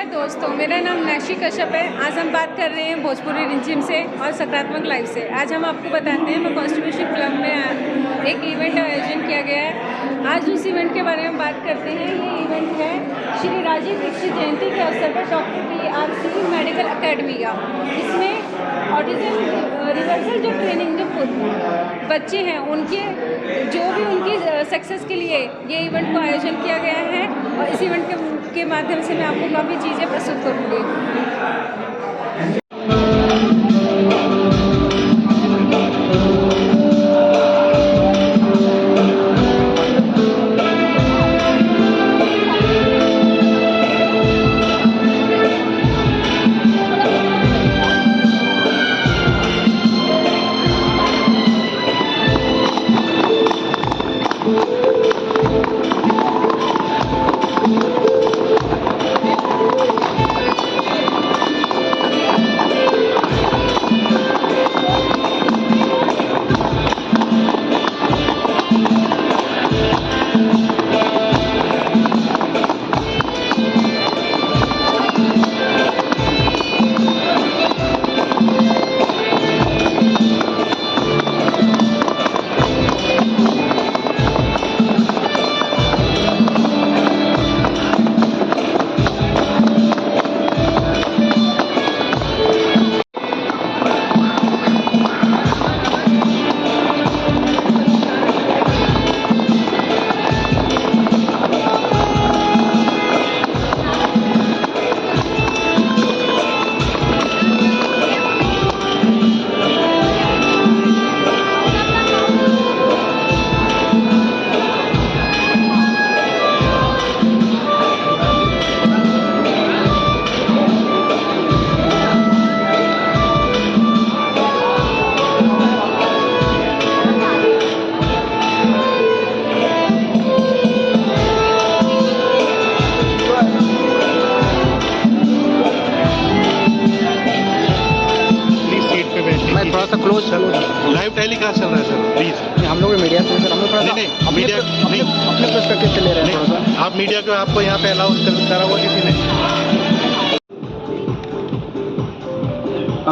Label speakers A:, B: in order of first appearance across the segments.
A: नमस्कार दोस्तों, मेरा नाम नैशी कश्यप है। आज हम बात कर रहे हैं भोजपुरी रिमझिम से और सकारात्मक लाइफ से। आज हम आपको बताते हैं मैं कॉन्स्टिट्यूशन क्लब में एक इवेंट आयोजन किया गया है। आज उस इवेंट के बारे में बात करते हैं। ये इवेंट है श्री राजीव दीक्षित जयंती के अवसर पर डॉक्टर PRC मेडिकल अकेडमी का। इसमें ऑटिज्म रिवर्सल जो ट्रेनिंग जो बच्चे हैं उनके जो भी उनकी सक्सेस के लिए ये इवेंट को आयोजन किया गया है और इस इवेंट के माध्यम से मैं आपको काफ़ी चीज़ें प्रस्तुत करूँगी।
B: थोड़ा सा क्लोज लाइव टेलीकास्ट चल रहा है सर, प्लीज।
C: हम लोग मीडिया से सर, हम लोग थोड़ा
B: नहीं मीडिया नहीं,
C: अपने पर्सपेक्टिव से ले रहे हैं थोड़ा सा।
B: आप मीडिया को आपको यहाँ पे अलाउ करा हुआ किसी ने?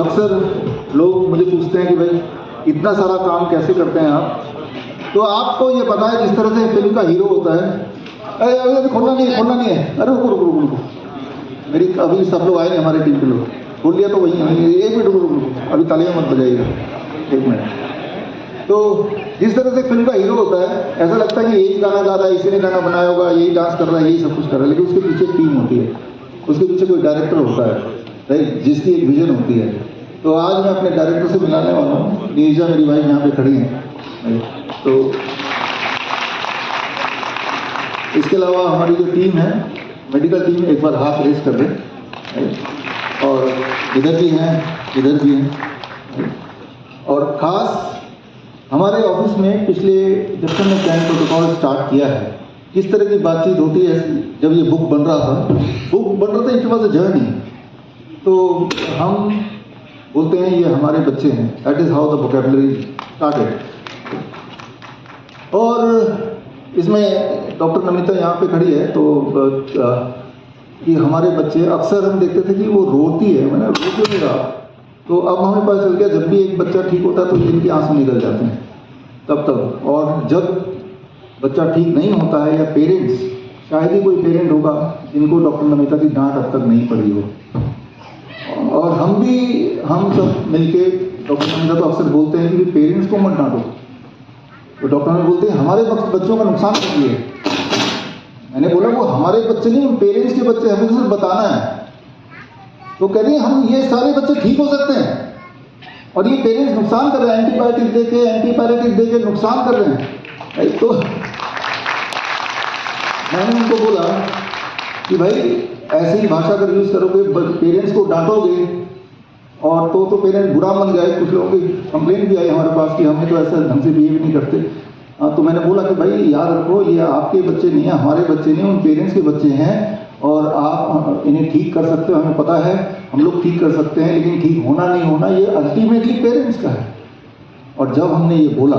D: अक्सर लोग मुझे पूछते हैं कि भाई इतना सारा काम कैसे करते हैं आप। तो आपको ये पता है जिस तरह से फिल्म का हीरो होता है, अरे खोलना नहीं है, अरे रुको, मेरी अभी सब लोग आए हमारे टीम के लोग, बोल लिया तो वही है, एक मिनट रुको, अभी तालियां मत बजाइएगा, एक मिनट। तो जिस तरह से फिल्म का हीरो होता है, ऐसा लगता है कि यही गाना गा रहा है, इसी ने गाना बनाया होगा, यही डांस कर रहा है, यही सब कुछ कर रहा है, लेकिन उसके पीछे एक टीम होती है, उसके पीछे कोई डायरेक्टर होता है, राइट, जिसकी एक विजन होती है। तो आज मैं अपने डायरेक्टर से मिलाने वाला हूँ। नीरजा मेरी वाइफ यहाँ पे खड़ी हैं। तो इसके अलावा हमारी जो टीम है, मेडिकल टीम, एक बार हाथ रेस कर दें, और इधर भी हैं, और ख़ास हमारे ऑफिस में पिछले जब से हमने कैंप प्रोटोकॉल स्टार्ट किया है, किस तरह की बातचीत होती है। जब ये बुक बन रहा था, इट वॉज अ जर्नी। तो हम बोलते हैं ये हमारे बच्चे हैं, that is how the vocabulary started. और इसमें डॉक्टर नमिता यहाँ पे खड़ी है, तो कि हमारे बच्चे, अक्सर हम देखते थे कि वो रोती है, मैंने रो क्यों नहीं रहा। तो अब हमें पता चल गया जब भी एक बच्चा ठीक होता है तो इनके आंसू निकल जाते हैं तब। और जब बच्चा ठीक नहीं होता है, या पेरेंट्स, शायद ही कोई पेरेंट होगा जिनको डॉक्टर नमिता की डांट अब तक नहीं पड़ी हो। और हम सब मिलके, डॉक्टर नमिता तो अक्सर बोलते हैं कि पेरेंट्स को मत डांटो, तो डॉक्टर ने बोलते हैं हमारे बच्चों का नुकसान कर दिए। मैंने बोला वो हमारे बच्चे नहीं, उन पेरेंट्स के बच्चे, हमें तो सिर्फ बताना है। तो कह रही हम ये सारे बच्चे ठीक हो सकते हैं और ये पेरेंट्स नुकसान कर रहे हैं, एंटीबायोटिक दे के नुकसान कर रहे हैं। तो मैंने उनको बोला कि भाई ऐसे ही भाषा अगर यूज़ करोगे, पेरेंट्स को डांटोगे, और तो पेरेंट्स बुरा मन गए। कुछ लोगों की कंप्लेंट भी आई हमारे पास कि हमें तो ऐसा ढंग से बिहेव नहीं करते। तो मैंने बोला कि भाई याद रखो, ये आपके बच्चे नहीं है, हमारे बच्चे नहीं, उन पेरेंट्स के बच्चे हैं, और आप इन्हें ठीक कर सकते हो, हमें पता है, हम लोग ठीक कर सकते हैं, लेकिन ठीक होना नहीं होना ये अल्टीमेटली पेरेंट्स का है। और जब हमने ये बोला,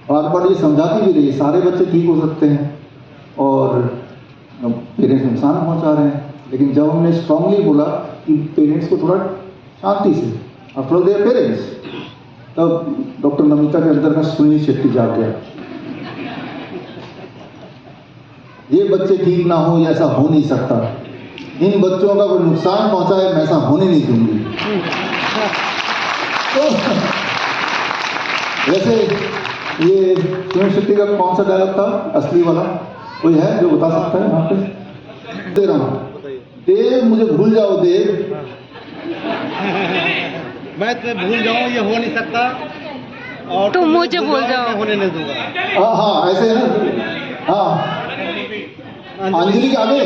D: बार बार ये समझाती भी रही, सारे बच्चे ठीक हो सकते हैं और पेरेंट्स नुकसान पहुंचा रहे हैं, लेकिन जब हमने स्ट्रांगली बोला कि पेरेंट्स को थोड़ा शांति से, आफ्टर ऑल देयर पेरेंट्स, तब डॉक्टर नमिता के अंदर में सुनील शेट्टी जाग गया। ये बच्चे ठीक ना हो, ऐसा हो नहीं सकता, इन बच्चों का कोई नुकसान पहुंचाए, मैं ऐसा होने नहीं दूंगी। तो वैसे ये सुनील शेट्टी का कौन सा डायलॉग था असली वाला, कोई है जो बता सकता है यहाँ पे? दे रहा हूं, देव मुझे भूल जाओ देव,
C: मैं तुम्हें भूल जाऊं ये हो नहीं सकता, और
A: तुम मुझे भूल जाओ,
C: होने नहीं दूंगा।
D: हाँ ऐसे है ना, हाँ अंजलि के आगे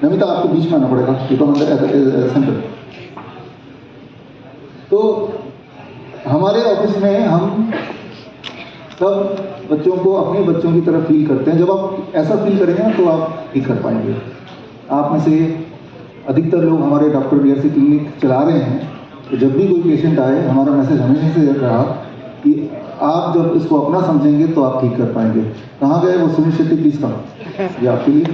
D: नमिता आपको बीच में आना पड़ेगा, सेंटर। तो हमारे ऑफिस में हम सब बच्चों को अपने बच्चों की तरह फील करते हैं। जब आप ऐसा फील करेंगे ना तो आप ठीक कर पाएंगे। आप में से अधिकतर लोग हमारे डॉक्टर BRC क्लिनिक चला रहे हैं, तो जब भी कोई पेशेंट आए, हमारा मैसेज हमेशा से रहा कि आप जब इसको अपना समझेंगे तो आप ठीक कर पाएंगे। कहाँ गए वो सुनील शेट्टी, प्लीज कम, ये आपके लिए।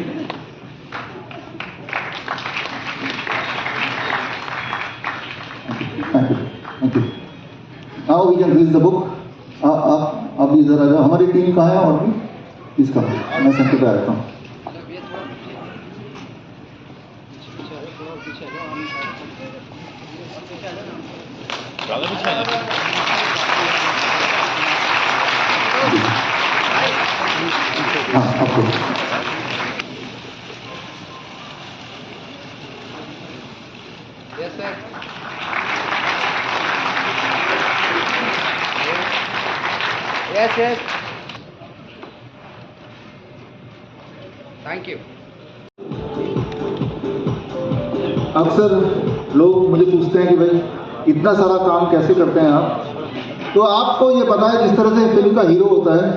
D: Thank you. Now we can read the book. आप इधर आ जाओ, हमारी टीम कहाँ है और भी, प्लीज कम, मैं सेंटर पे आ जाता हूँ। हाँ आपको
E: Yes. Thank you.
D: अक्सर लोग मुझे पूछते हैं कि भाई इतना सारा काम कैसे करते हैं आप, तो आपको ये पता है जिस तरह से फिल्म का हीरो होता है,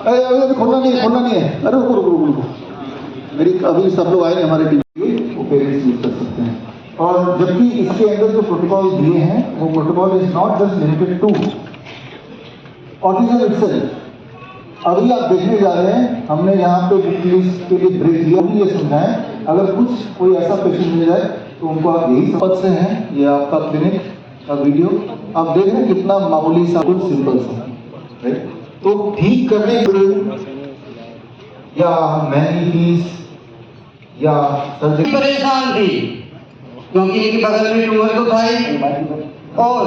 D: अरे अभी खोलना नहीं है, अरे रुको, मेरी अभी सब लोग आए हमारे टीम के, वो पेरेंट्स यूज कर सकते हैं। और जबकि इसके अंदर जो प्रोटोकॉल दिए हैं, वो protocol is not just limited to autism itself. अभी आप देखने जा रहे हैं, हमने यहाँ पे बुक लिस्ट के लिए ब्रेक लिया, ये समझा है अगर कुछ कोई ऐसा पेशेंट मिल जाए तो उनको आप यही समझ से हैं। ये आपका क्लिनिक का वीडियो आप देख रहे हैं, कितना मामूली सा, कुछ सिंपल सा, राइट? तो ठीक करने के लिए या महंगी फीस या सर्जरी,
F: परेशान थी क्योंकि इनके बगल में ट्यूमर तो था ही, और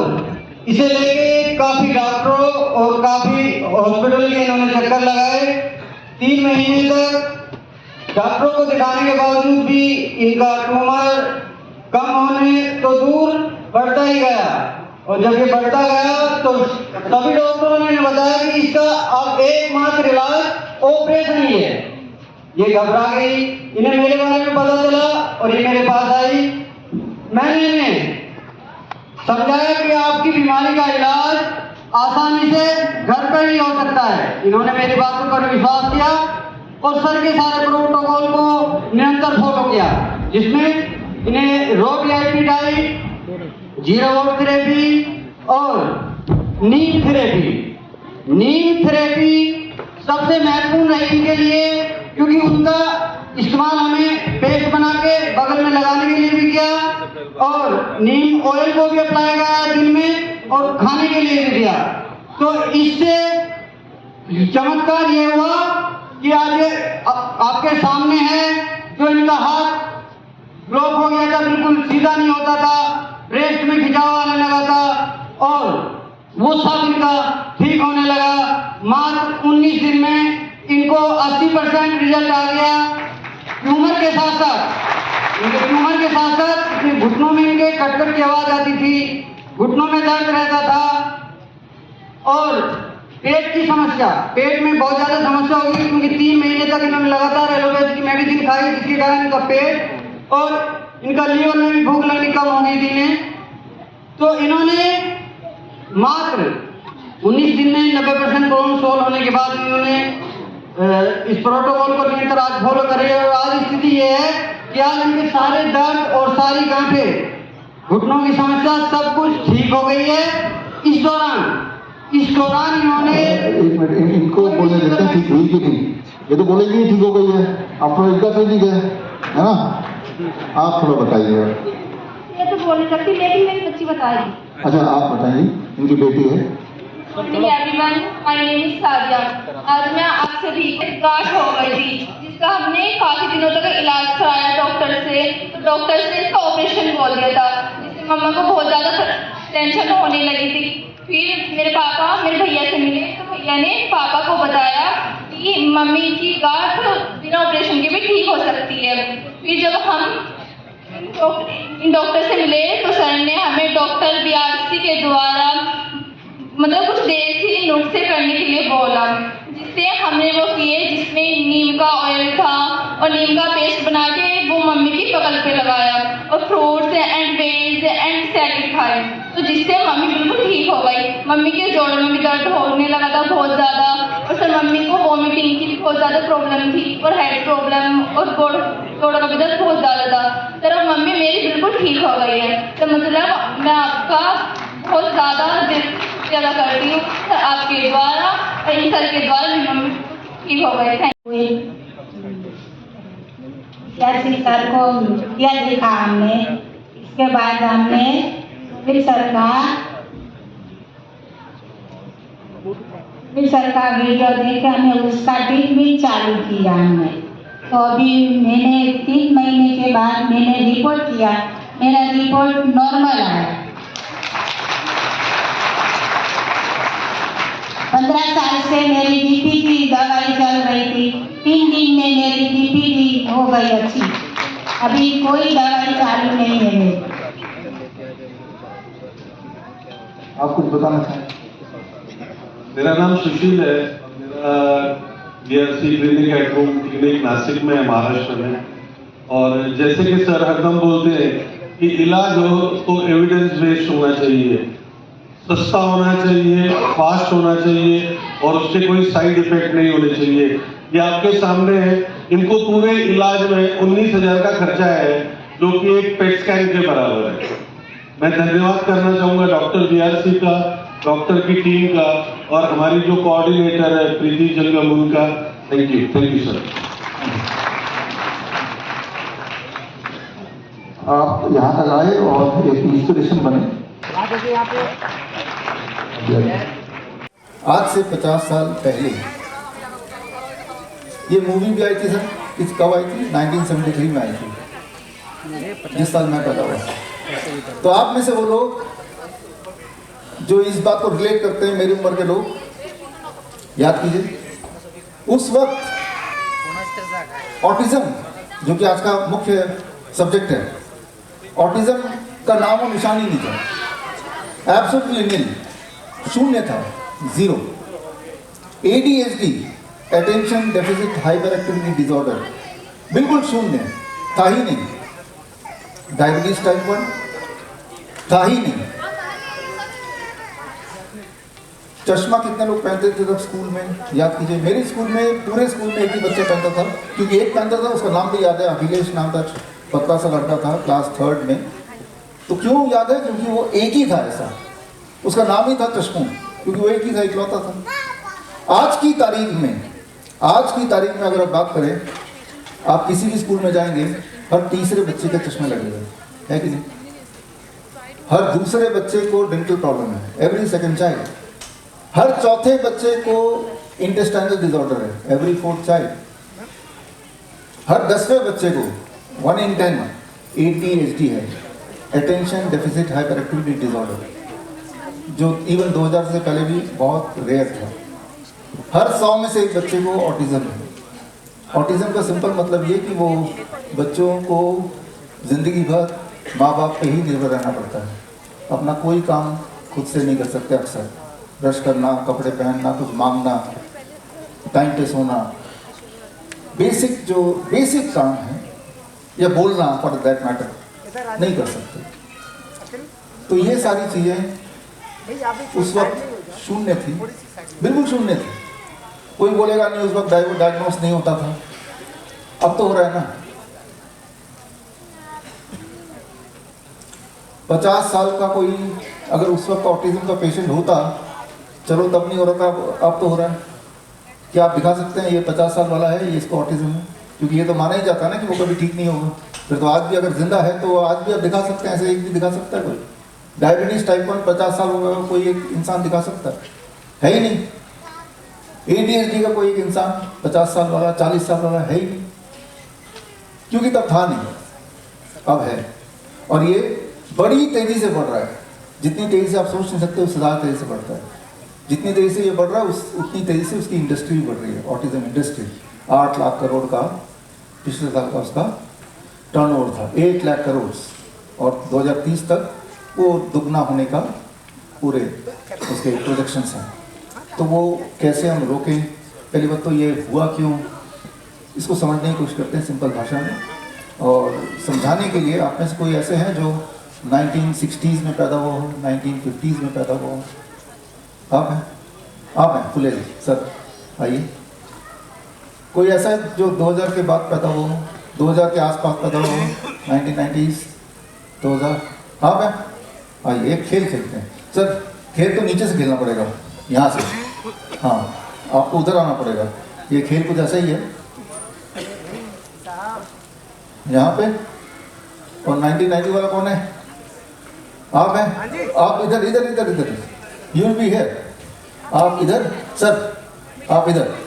F: इसे लेके काफी डॉक्टरों और काफी हॉस्पिटल के इन्होंने चक्कर लगाए। 3 महीने तक डॉक्टरों को दिखाने के बावजूद भी इनका ट्यूमर कम होने तो दूर बढ़ता ही गया, और जब ये बढ़ता गया तो सभी डॉक्टरों ने बताया कि इसका अब एकमात्र इलाज ऑपरेशन ही है। ये घबरा गई, इन्हें मेरे बारे में पता चला और ये मेरे पास आई। मैंने इन्हें समझाया कि आपकी बीमारी का इलाज आसानी से घर पर ही हो सकता है। इन्होंने मेरी बातों पर विश्वास किया और सर के सारे प्रोटोकॉल को निरंतर फॉलो किया, जिसमें इन्हें रो VIP डाइट, 0 वोल्ट थेरेपी और नीम थेरेपी सबसे महत्वपूर्ण है इनके लिए, क्योंकि उनका इस्तेमाल हमें पेस्ट बना के बगल में लगाने के लिए भी किया, और नीम ऑयल को भी अप्लाई किया दिन में, और खाने के लिए भी दिया। तो इससे चमत्कार ये हुआ कि आज आपके सामने है, जो इनका हाथ ब्लॉक हो गया था, बिल्कुल सीधा नहीं होता था, ब्रेस्ट में खिंचाव आने लगा था, और वो सब इनका ठीक होने लगा। मात्र 19 दिन में इनको 80% रिजल्ट आ गया। ट्यूमर के साथ साथ घुटनों में इनके कटकट की आवाज आती थी, घुटनों में दर्द रहता था, और पेट की समस्या, पेट में बहुत ज्यादा समस्या होगी, क्योंकि 3 महीने तक इन्होंने लगातार एलोपैथी की मेडिसिन खाई, जिसके कारण इनका पेट और इनका लीवर में भी भूख लगनी कम हो गई थी इन्हें। तो इन्होंने मात्र 19 दिन में 90% प्रॉब्लम सॉल्व होने के बाद इन्होंने इस प्रोटोकॉल को निरंतर आज फॉलो करे, और आज स्थिति ये है कि आज इनके सारे दर्द और सारी गांठें, घुटनों की समस्या सब कुछ ठीक हो गई है। इस दौरान इन्होंने
D: एक मिनट इनको बोलने देते हैं, ठीक हुई कि नहीं? ये तो बोलेगी ही ठीक हो गई है, आप थोड़ा इनका क्लिनिक है ना? आप थोड़ा बताइए।
G: ये तो बोल नहीं सकती, लेकिन मेरी बच्ची बताएगी।
D: अच्छा आप बताइए, इनकी बेटी है।
G: Everyone, my name is Sadia. आज मैं आपसे भी एक गांठ हो गई थी, जिसका हमने काफी दिनों तक इलाज कराया डॉक्टर से, तो डॉक्टर ने इसका ऑपरेशन बोल दिया था, जिससे मम्मा को बहुत ज्यादा टेंशन होने लगी थी। फिर मेरे पापा मेरे भैया से मिले, तो भैया ने पापा को बताया कि मम्मी की गांठ बिना ऑपरेशन के भी ठीक हो सकती है। फिर जब हम इन डॉक्टर से मिले तो सर ने हमें डॉक्टर बीआरसी के द्वारा मतलब कुछ देसी नुस्खे करने के लिए बोला, जिससे हमने वो किए, जिसमें नीम का ऑयल था और नीम का पेस्ट बना के वो मम्मी की पकड़ पे लगाया और fruits and veg and salad खाए, तो जिससे मम्मी बिल्कुल ठीक हो गई। मम्मी के जोड़ों में भी दर्द होने लगा था बहुत ज़्यादा, और सर मम्मी को वॉमिटिंग की भी बहुत ज़्यादा प्रॉब्लम थी और हेड प्रॉब्लम और जोड़ों का भी दर्द बहुत ज़्यादा था। सर अब मम्मी मेरी बिल्कुल ठीक हो गई है। तो मतलब मैं आपका बहुत ज़्यादा ज़्यादा करती हूँ सर, आपके द्वारा और इन सर के द्वारा मेरी मम्मी ठीक हो गए। थैंक
H: यू सर को किया दिखा हमने। इसके बाद हमने फिर सर का वीडियो देख के हमें उसका ट्रीटमेंट चालू किया हमने। तो अभी मैंने 3 महीने के बाद मैंने रिपोर्ट किया, मेरा रिपोर्ट नॉर्मल आया। 15 साल से मेरी बीपी की दवाई चल रही थी, 3 दिन में मेरी बीपी भी हो गई अच्छी। अभी कोई दवाई चालू नहीं है मेरी।
D: आप कुछ बताना चाहें?
I: मेरा नाम सुशील है। मेरा BRC clinic at home clinic Nashik में है, महाराष्ट्र में। और जैसे कि सर हरदम बोलते हैं कि इलाज हो तो एविडेंस बेस्ड होना चाहिए, सस्ता होना चाहिए, फास्ट होना चाहिए और उससे कोई साइड इफेक्ट नहीं होने चाहिए। ये आपके सामने है। इनको पूरे इलाज में 19,000 का खर्चा है, जो कि एक पेट स्कैन के बराबर है। मैं धन्यवाद करना चाहूँगा डॉक्टर बीआरसी का, डॉक्टर की टीम का और हमारी जो कोऑर्डिनेटर है प्रीति जंगम उनका। Thank you sir.
D: आप यहाँ तक आए और एक इंस्पिरेशन बने। आज से 50 साल पहले ये मूवी भी आई थी सर, इस कब आई थी? 1973 में आई थी, जिस साल मैं पैदा हुआ। तो आप में से वो लोग जो इस बात को रिलेट करते हैं, मेरी उम्र के लोग, याद कीजिए उस वक्त ऑटिज्म, जो कि आज का मुख्य सब्जेक्ट है, ऑटिज्म का नाम और निशान ही नहीं था, एब्सोल्युटली नील, शून्य था, 0। ADHD, attention deficit hyper activity disorder, बिल्कुल शून्य था ही नहीं। डायबिटीज टाइप 1 था ही नहीं। चश्मा कितने लोग पहनते थे तब स्कूल में? याद कीजिए। मेरे स्कूल में, पूरे स्कूल में एक ही बच्चा पहनता था, क्योंकि एक पहनता था, उसका नाम भी याद है, अखिलेश नाम था, पतला सा लड़का था, क्लास 3rd में। तो क्यों याद है? क्योंकि वो एक ही था, ऐसा उसका नाम ही था चश्मू, क्योंकि वो एक ही था, इकलौता था। आज की तारीख में अगर आप बात करें, आप किसी भी स्कूल में जाएंगे, हर तीसरे बच्चे के चश्मे लगे हुए है कि नहीं? हर दूसरे बच्चे को डेंटल प्रॉब्लम है, एवरी सेकंड चाइल्ड। हर चौथे बच्चे को इंटेस्टाइनल डिसऑर्डर है, एवरी 4th चाइल्ड। हर 10वें बच्चे को 1 in 10 ADHD है, attention deficit hyper activity disorder, जो इवन 2000 से पहले भी बहुत रेयर था। हर 100 में से एक बच्चे को ऑटिज्म है। ऑटिज्म का सिंपल मतलब ये कि वो बच्चों को जिंदगी भर माँ बाप पे ही निर्भर रहना पड़ता है, अपना कोई काम खुद से नहीं कर सकते। अक्सर ब्रश करना, कपड़े पहनना, कुछ मांगना, टाइम पे सोना, बेसिक काम है, या बोलना फॉर दैट मैटर नहीं कर सकते। तो ये सारी चीज़ें उस वक्त शून्य थी, बिल्कुल शून्य थी। कोई बोलेगा नहीं उस वक्त डायग्नोस नहीं होता था, अब तो हो रहा है ना। 50 साल का कोई अगर उस वक्त ऑटिज्म का पेशेंट होता, चलो तब नहीं हो रहा था, अब तो हो रहा है। क्या आप दिखा सकते हैं ये 50 साल वाला है, ये इसको ऑटिज्म है? क्योंकि ये तो माना ही जाता है ना कि वो कभी ठीक नहीं होगा। फिर तो आज भी अगर जिंदा है तो आज भी आप दिखा सकते हैं, ऐसे एक भी दिखा सकता है कोई? डायबिटीज टाइप 1 50 साल हो गया कोई एक इंसान दिखा सकता है ही नहीं। ADHD का कोई एक इंसान 50 साल वाला 40 साल वाला है ही नहीं, क्योंकि तब था नहीं, अब है। और ये बड़ी तेजी से बढ़ रहा है, जितनी तेजी से आप सोच नहीं सकते उससे ज़्यादा तेजी से बढ़ता है। जितनी तेजी से ये बढ़ रहा है उतनी तेजी से उसकी इंडस्ट्री भी बढ़ रही है। ऑटिज्म इंडस्ट्री 8 लाख करोड़ का पिछले साल का उसका टर्नओवर था, 8 लाख करोड़, और 2030 तक वो दुगना होने का पूरे उसके प्रोजेक्शंस हैं। तो वो कैसे हम रोकें? पहली बात तो ये हुआ क्यों, इसको समझने की कोशिश करते हैं सिंपल भाषा में। और समझाने के लिए आप में से कोई ऐसे हैं जो 1960s में पैदा हुआ हो, 1950s में पैदा हुआ हो? आप हैं? आप हैं फुले जी सर, आइए। कोई ऐसा है जो 2000 के बाद पैदा हुआ हो, 2000 के आसपास पैदा हुआ हो, 1990s 2000? आप हैं? आइए, एक खेल खेलते हैं सर। खेल तो नीचे से खेलना पड़ेगा, यहाँ से, हाँ आपको उधर आना पड़ेगा। ये खेल कुछ ऐसा ही है, यहाँ पे। और 1990 वाला कौन है? आप हैं? आप इधर इधर इधर इधर, यू विल बी हियर। आप इधर सर, आप इधर।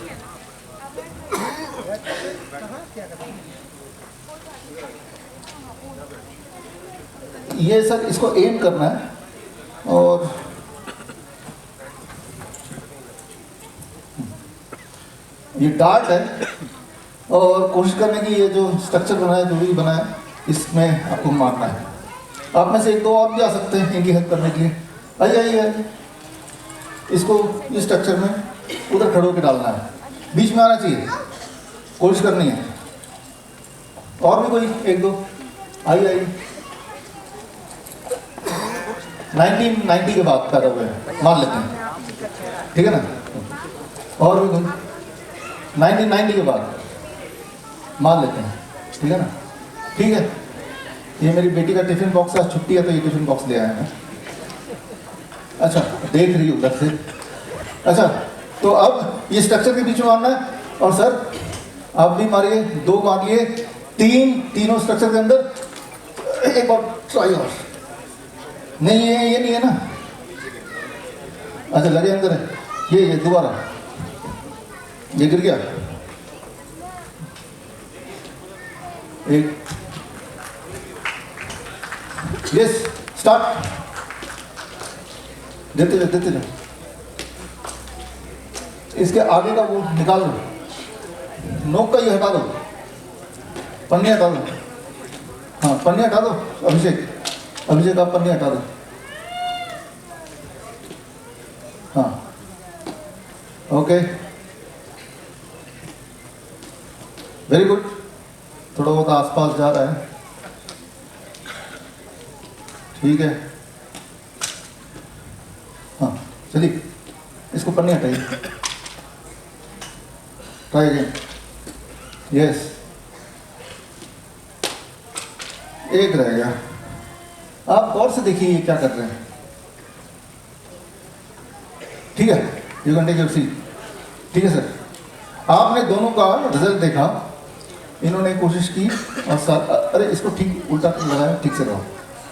D: ये सर इसको एम करना है और ये डार्ट है, और कोशिश करने की ये जो स्ट्रक्चर बना है, जो भी बना है, इसमें आपको मारना है। आप में से एक दो और भी आ सकते हैं इनकी हेल्प करने के लिए। आइए आइए आइए, इसको इस स्ट्रक्चर में उधर खड़े होकर डालना है, बीच में आना चाहिए, कोशिश करनी है। और भी कोई एक दो? आइए आइए। 1990 के बाद पैदा हुए हैं मान लेते हैं, ठीक है ना? और भी कोई 1990 के बाद मान लेते हैं, ठीक है ना? ठीक है। ये मेरी बेटी का टिफिन बॉक्स, आज छुट्टी है तो ये टिफिन बॉक्स ले आया मैं। अच्छा, देख रही हूँ उधर से। अच्छा, तो अब ये स्ट्रक्चर के बीच में मारना है। और सर आप भी मारिए, 2 मार लिए, 3, तीनों स्ट्रक्चर के अंदर। एक और ट्राई और। नहीं ये नहीं है ना? अच्छा, लगे अंदर है। ये दोबारा, ये गिर गया। एक, यस, स्टार्ट। देते रहो। इसके आगे का वो निकाल दो, नोक का ये हटा दो, पन्नी हटा दो। हाँ, पन्नी हटा दो। अभिषेक आप पन्नी हटा दो। हाँ, ओके, वेरी गुड। थोड़ा बहुत आसपास जा रहा है, ठीक है। हाँ, चलिए इसको पन्नी हटाइए। Try again. यस, एक रह गया। आप गौर से देखिए ये क्या कर रहे हैं, ठीक है? You can take your seat. ठीक है सर, आपने दोनों का रिजल्ट देखा, इन्होंने कोशिश की और साथ, अरे इसको ठीक उल्टा लगाया, ठीक से रहो।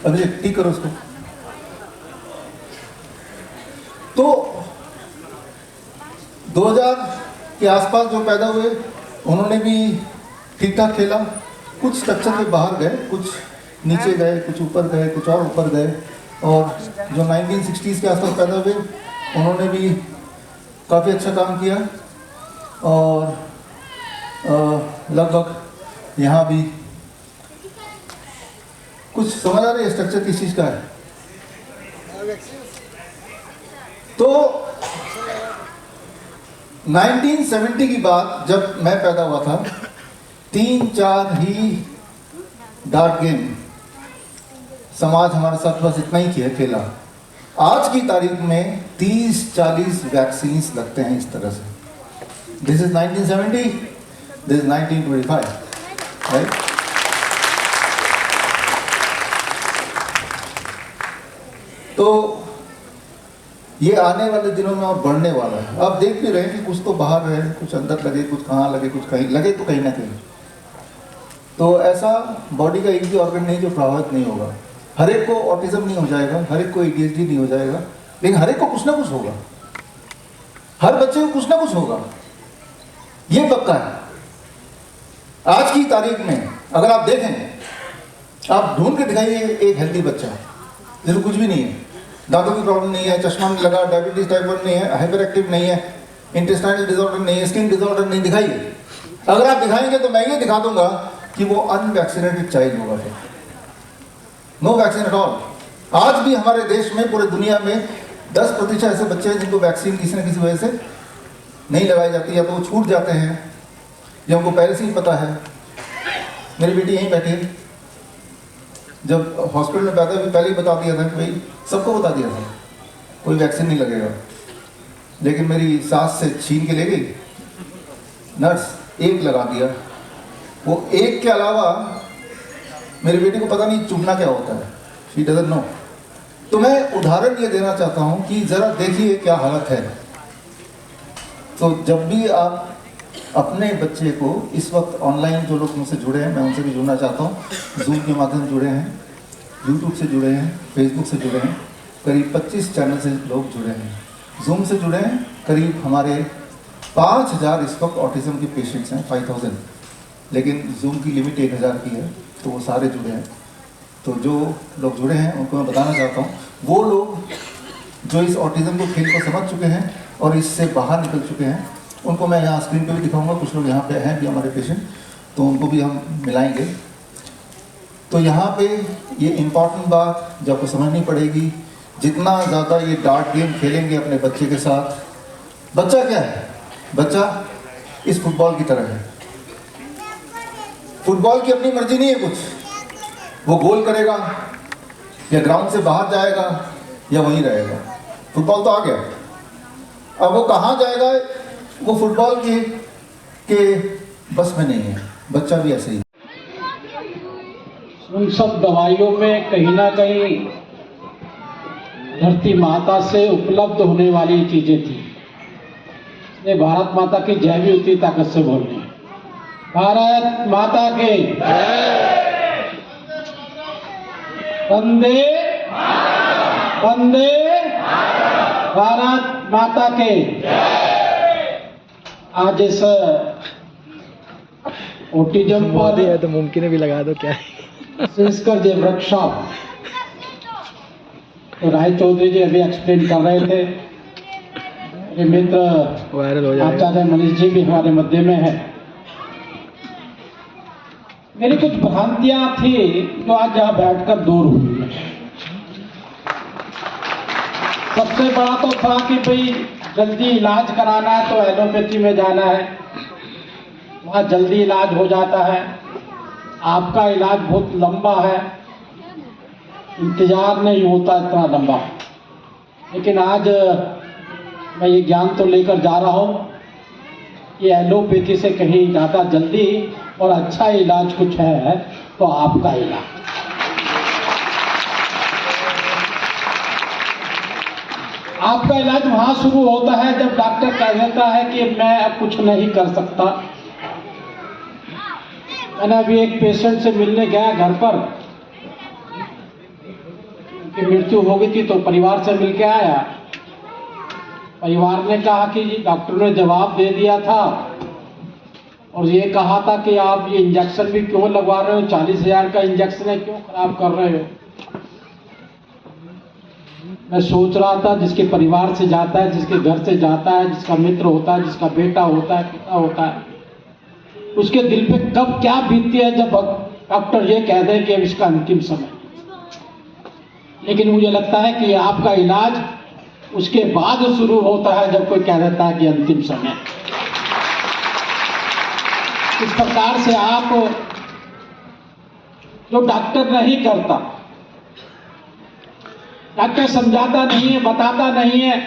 D: अभी ठीक करो इसको। तो 2000 के आसपास जो पैदा हुए उन्होंने भी ठीक ठाक खेला, कुछ स्ट्रक्चर के बाहर गए, कुछ नीचे गए, कुछ ऊपर गए, कुछ और ऊपर गए। और जो 1960s के आसपास पैदा हुए उन्होंने भी काफ़ी अच्छा काम किया। और लगभग यहाँ भी कुछ समझ आ रही है स्ट्रक्चर किस चीज़ का है। तो 1970 की बात, जब मैं पैदा हुआ था, 3-4 ही डार्ट गेम समाज हमारे साथ बस इतना ही खेला। आज की तारीख में 30-40 वैक्सीन्स लगते हैं इस तरह से। This is 1970, this is 1925, right? तो ये आने वाले दिनों में अब बढ़ने वाला है। अब देख भी रहे हैं कि कुछ तो बाहर है, कुछ अंदर लगे, कुछ कहाँ लगे, कुछ कहीं लगे, तो कहीं ना कहीं। तो ऐसा बॉडी का एक भी ऑर्गन नहीं जो प्रभावित नहीं होगा। हर एक को ऑटिज्म नहीं हो जाएगा, हर एक को ADHD नहीं हो जाएगा, लेकिन हर एक को कुछ ना कुछ होगा। हर बच्चे को कुछ ना कुछ होगा, ये पक्का है। आज की तारीख में अगर आप देखें, आप ढूंढ के दिखाइए एक हेल्दी बच्चा जिसको कुछ भी नहीं है, दांतों की प्रॉब्लम नहीं है, चश्मा नहीं लगा, डायबिटीज टाइप 1 नहीं है, हाइपर एक्टिव नहीं है, इंटेस्टाइनल डिसऑर्डर नहीं है, स्किन डिसऑर्डर नहीं, दिखाइए। अगर आप दिखाएंगे तो मैं ये दिखा दूंगा कि वो अनवैक्सीनेटेड चाइल्ड होगा। फिर नो वैक्सीन एट ऑल। आज भी हमारे देश में, पूरे दुनिया में 10% ऐसे बच्चे हैं जिनको वैक्सीन किसी न किसी वजह से नहीं लगाई जाती, या तो वो छूट जाते हैं या उनको पहले से ही पता है। मेरी बेटी यहीं बैठी है, जब हॉस्पिटल में पैदा हुई पहले ही बता दिया था कि भाई, सबको बता दिया था कोई वैक्सीन नहीं लगेगा। लेकिन मेरी सास से छीन के ले गई नर्स, एक लगा दिया। वो एक के अलावा मेरी बेटी को पता नहीं चुभना क्या होता है, शी डजंट नो। तो मैं उदाहरण ये देना चाहता हूँ कि ज़रा देखिए क्या हालत है। तो जब भी आप अपने बच्चे को, इस वक्त ऑनलाइन जो लोग मुझसे जुड़े हैं, मैं उनसे भी जुड़ना चाहता हूँ। जूम के माध्यम से जुड़े हैं, यूट्यूब से जुड़े हैं, फेसबुक से जुड़े हैं, करीब 25 चैनल से लोग जुड़े हैं। जूम से जुड़े हैं करीब हमारे 5000 इस वक्त ऑटिज्म के पेशेंट्स हैं, 5000, लेकिन जूम की लिमिट 1000 की है, तो वो सारे जुड़े हैं। तो जो लोग जुड़े हैं उनको मैं बताना चाहता हूँ, वो लोग जो इस ऑटिज्म को खेल को समझ चुके हैं और इससे बाहर निकल चुके हैं, उनको मैं यहाँ स्क्रीन पे भी दिखाऊंगा। कुछ लोग यहाँ पे हैं भी हमारे पेशेंट, तो उनको भी हम मिलाएंगे। तो यहाँ पे ये इम्पॉर्टेंट बात जो आपको समझनी पड़ेगी, जितना ज़्यादा ये डार्ट गेम खेलेंगे अपने बच्चे के साथ। बच्चा क्या है? बच्चा इस फुटबॉल की तरह है। फुटबॉल की अपनी मर्जी नहीं है कुछ, वो गोल करेगा या ग्राउंड से बाहर जाएगा या वहीं रहेगा। फुटबॉल तो आ गया, अब वो कहाँ जाएगा वो फुटबॉल के बस में नहीं है। बच्चा भी ऐसे ही।
J: उन सब दवाइयों में कहीं ना कहीं धरती माता से उपलब्ध होने वाली चीजें थी। ये भारत माता की जय भी उतनी ताकत से बोल रही है। भारत माता के वंदे वंदे भारत माता के। आज इस ऑटिज्म पर
K: है तो मुमकिन है भी लगा दो क्या
J: विशेषकर जो वर्कशॉप तो राय चौधरी जी अभी एक्सप्लेन कर रहे थे, ये मित्र
K: वायरल हो जाएगा।
J: आचार्य मनीष जी भी हमारे मध्य में है। मेरी कुछ भ्रांतियां थी जो आज यहाँ बैठकर दूर हुई है। सबसे बड़ा तो था कि भाई जल्दी इलाज कराना है तो एलोपैथी में जाना है, वहाँ जल्दी इलाज हो जाता है। आपका इलाज बहुत लंबा है, इंतजार नहीं होता इतना लंबा। लेकिन आज मैं ये ज्ञान तो लेकर जा रहा हूँ, ये एलोपैथी से कहीं ज़्यादा जल्दी और अच्छा इलाज कुछ है तो आपका इलाज। आपका इलाज वहाँ शुरू होता है जब डॉक्टर कह देता है कि मैं अब कुछ नहीं कर सकता। मैंने अभी एक पेशेंट से मिलने गया घर पर, उनकी मृत्यु हो गई थी तो परिवार से मिलके आया। परिवार ने कहा कि जी डॉक्टर ने जवाब दे दिया था और ये कहा था कि आप ये इंजेक्शन भी क्यों लगवा रहे हो, 40,000 का इंजेक्शन है, क्यों खराब कर रहे हो। मैं सोच रहा था जिसके परिवार से जाता है, जिसके घर से जाता है, जिसका मित्र होता है, जिसका बेटा होता है, पिता होता है, उसके दिल पे कब क्या बीतती है जब डॉक्टर ये कह दे कि अब इसका अंतिम समय। लेकिन मुझे लगता है कि आपका इलाज उसके बाद शुरू होता है जब कोई कह देता है कि अंतिम समय। इस प्रकार से आप जो डॉक्टर नहीं करता, डॉक्टर समझाता नहीं है, बताता नहीं है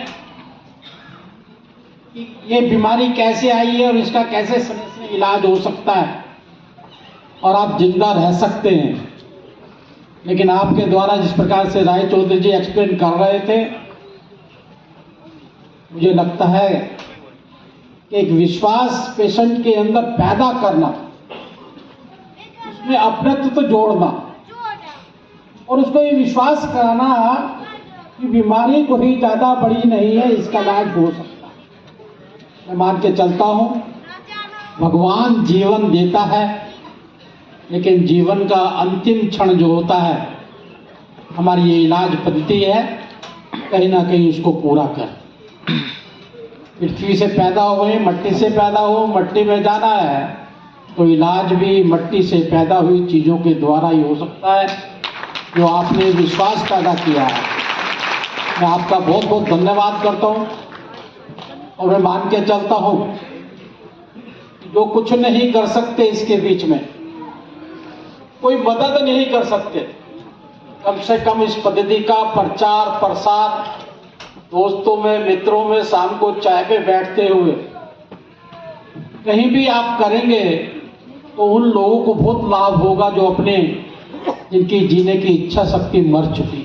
J: कि ये बीमारी कैसे आई है और इसका कैसे समय से इलाज हो सकता है और आप जिंदा रह सकते हैं। लेकिन आपके द्वारा जिस प्रकार से राय चौधरी जी एक्सप्लेन कर रहे थे, मुझे लगता है कि एक विश्वास पेशेंट के अंदर पैदा करना, उसमें अपनत्व जोड़ना और उसको ये विश्वास कराना कि बीमारी कोई ज़्यादा बड़ी नहीं है, इसका इलाज हो सकता है। मैं मान के चलता हूँ भगवान जीवन देता है, लेकिन जीवन का अंतिम क्षण जो होता है, हमारी ये इलाज पद्धति है, कहीं ना कहीं उसको पूरा कर। पृथ्वी से पैदा हुए, मट्टी से पैदा हो, मट्टी में जाना है, तो इलाज भी मट्टी से पैदा हुई चीज़ों के द्वारा ही हो सकता है। जो आपने विश्वास पैदा किया है, मैं आपका बहुत बहुत धन्यवाद करता हूँ। और मैं मान के चलता हूँ जो कुछ नहीं कर सकते इसके बीच में, कोई मदद नहीं कर सकते, कम से कम इस पद्धति का प्रचार प्रसार दोस्तों में, मित्रों में, शाम को चाय पे बैठते हुए कहीं भी आप करेंगे तो उन लोगों को बहुत लाभ होगा जो अपने, जिनकी जीने की इच्छा शक्ति मर चुकी।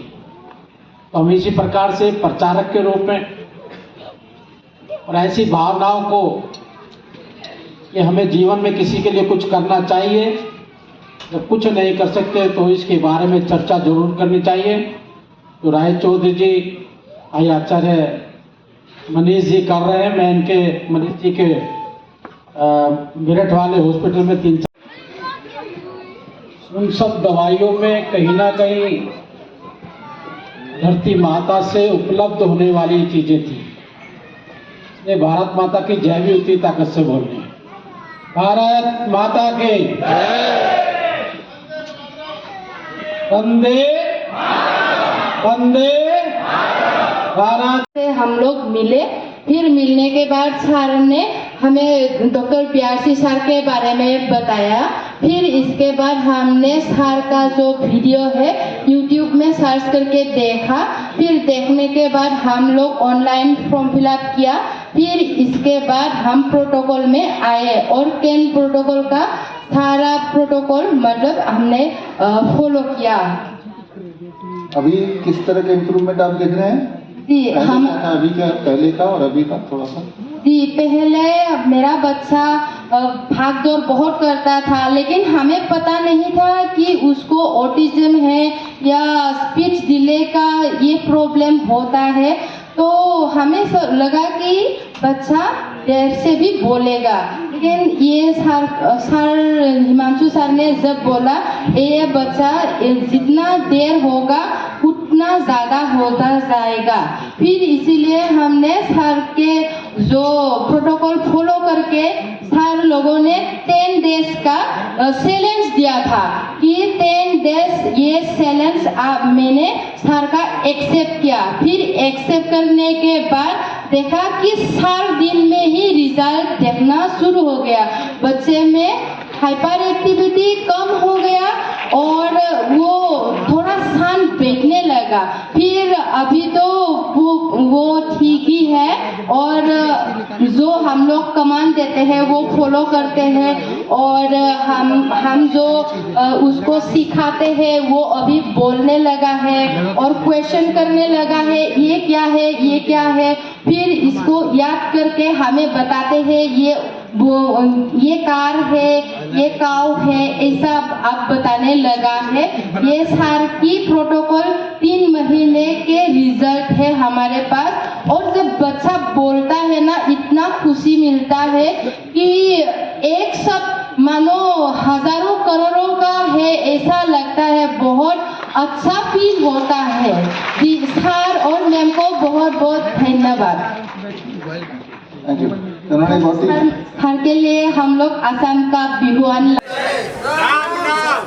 J: तो हम इसी प्रकार से प्रचारक के रूप में और ऐसी भावनाओं को कि हमें जीवन में किसी के लिए कुछ करना चाहिए, जब कुछ नहीं कर सकते तो इसके बारे में चर्चा जरूर करनी चाहिए। तो राय चौधरी जी, आई आचार्य मनीष जी कर रहे हैं। मैं इनके, मनीष जी के मेरठ वाले हॉस्पिटल में 3 उन सब दवाइयों में कहीं ना कहीं धरती माता से उपलब्ध होने वाली चीजें थी। ये भारत माता की जय भी उतनी ताकत से बोल रही है। भारत माता के वंदे वंदे भारत।
G: से हम लोग मिले, फिर मिलने के बाद सर ने हमें डॉक्टर प्यासी सर के बारे में बताया। फिर इसके बाद हमने सर का जो वीडियो है YouTube में सर्च करके देखा। फिर देखने के बाद हम लोग ऑनलाइन फॉर्म फिलअप किया। फिर इसके बाद हम प्रोटोकॉल में आए और कैन प्रोटोकॉल का सारा प्रोटोकॉल मतलब हमने फॉलो किया।
D: अभी किस तरह का इम्प्रूवमेंट आप देख रहे हैं?
G: जी, हम
D: अभी का, पहले का और अभी का थोड़ा सा।
G: जी, पहले मेरा बच्चा भाग दौड़ बहुत करता था, लेकिन हमें पता नहीं था कि उसको ऑटिज्म है या स्पीच डिले का ये प्रॉब्लम होता है। तो हमें लगा कि बच्चा देर से भी बोलेगा, लेकिन ये सर हिमांशु सर ने जब बोला ये बच्चा जितना देर होगा उतना ज़्यादा होता जाएगा। फिर इसीलिए हमने सर के जो प्रोटोकॉल फॉलो करके सर लोगों ने 10 डेज का चैलेंज दिया था कि 10 डेज ये चैलेंज मैंने सर का एक्सेप्ट किया। फिर एक्सेप्ट करने के बाद देखा कि 4 दिन में ही रिजल्ट देखना शुरू हो गया। बच्चे में हाइपर एक्टिविटी कम हो गया और वो थोड़ा शांत बैठने लगा। फिर अभी तो वो ठीक ही है और जो हम लोग कमांड देते हैं वो फॉलो करते हैं और हम जो उसको सिखाते हैं वो अभी बोलने लगा है और क्वेश्चन करने लगा है, ये क्या है, ये क्या है। फिर इसको याद करके हमें बताते हैं ये कार है, ये काऊ है, ऐसा अब बताने लगा है। ये सर की प्रोटोकॉल 3 महीने के रिजल्ट है हमारे पास। और जब बच्चा बोलता है ना, इतना खुशी मिलता है कि एक शब्द मानो हजारों करोड़ों का है ऐसा लगता है। बहुत अच्छा फील होता है। जी, सर और मैम को बहुत बहुत धन्यवाद। सर के लिए हम लोग आसाम का बिहुआन
L: राम नाम